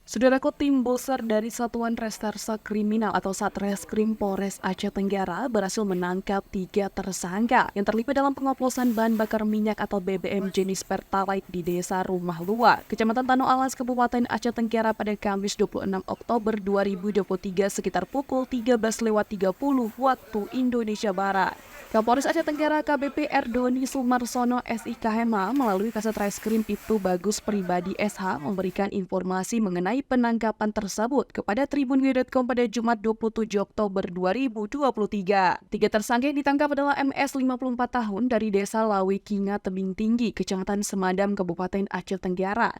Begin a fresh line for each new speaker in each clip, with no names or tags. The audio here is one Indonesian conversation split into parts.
Saudaraku, tim Boser dari Satuan Reserse Kriminal atau Satreskrim Polres Aceh Tenggara berhasil menangkap 3 tersangka yang terlibat dalam pengoplosan bahan bakar minyak atau BBM jenis Pertalite di Desa Rumah Luar, Kecamatan Tano Alas, Kabupaten Aceh Tenggara pada Kamis 26 Oktober 2023 sekitar pukul 13.30 waktu Indonesia Barat. Kapolres Aceh Tenggara KBP Erdoni Sumarsono SIKMA melalui Kasat Reskrim Ibtu Bagus Pribadi SH memberikan informasi mengenai penangkapan tersebut kepada Tribunnews.com pada Jumat 27 Oktober 2023. 3 tersangka yang ditangkap adalah MS 54 tahun dari Desa Lawe Kinga Tebing Tinggi, Kecamatan Semadam, Kabupaten Aceh Tenggara.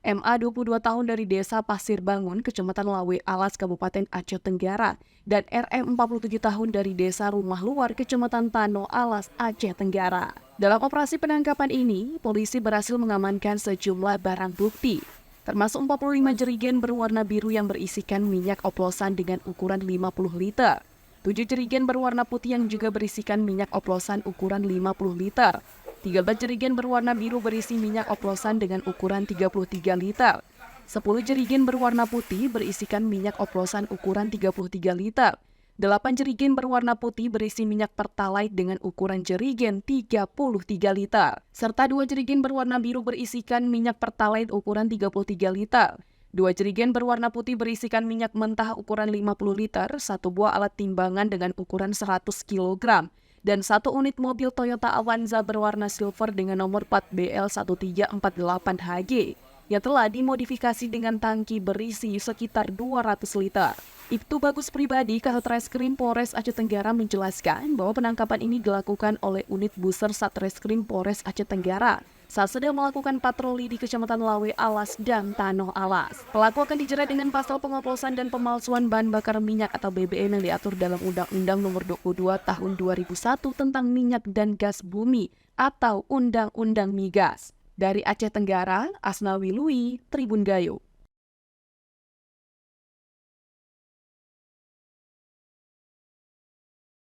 MA 22 tahun dari Desa Pasir Bangun, Kecamatan Lawe Alas, Kabupaten Aceh Tenggara, dan RM 47 tahun dari Desa Rumah Luar, Kecamatan Tano Alas, Aceh Tenggara. Dalam operasi penangkapan ini, polisi berhasil mengamankan sejumlah barang bukti, termasuk 45 jerigen berwarna biru yang berisikan minyak oplosan dengan ukuran 50 liter, 7 jerigen berwarna putih yang juga berisikan minyak oplosan ukuran 50 liter, 13 jerigen berwarna biru berisi minyak oplosan dengan ukuran 33 liter. 10 jerigen berwarna putih berisikan minyak oplosan ukuran 33 liter. 8 jerigen berwarna putih berisi minyak Pertalite dengan ukuran jerigen 33 liter. Serta 2 jerigen berwarna biru berisikan minyak Pertalite ukuran 33 liter. 2 jerigen berwarna putih berisikan minyak mentah ukuran 50 liter, 1 buah alat timbangan dengan ukuran 100 kg. Dan 1 unit mobil Toyota Avanza berwarna silver dengan nomor plat BL1348HG yang telah dimodifikasi dengan tangki berisi sekitar 200 liter. Ibtu Bagus Pribadi Kasat Reskrim Polres Aceh Tenggara menjelaskan bahwa penangkapan ini dilakukan oleh unit Buser Satreskrim Polres Aceh Tenggara saat sedang melakukan patroli di Kecamatan Lawe Alas dan Tanoh Alas. Pelaku akan dijerat dengan pasal pengoplosan dan pemalsuan bahan bakar minyak atau BBM yang diatur dalam Undang-Undang Nomor 22 Tahun 2001 tentang minyak dan gas bumi atau Undang-Undang Migas. Dari Aceh Tenggara, Asnawi Lui, Tribun Gayo.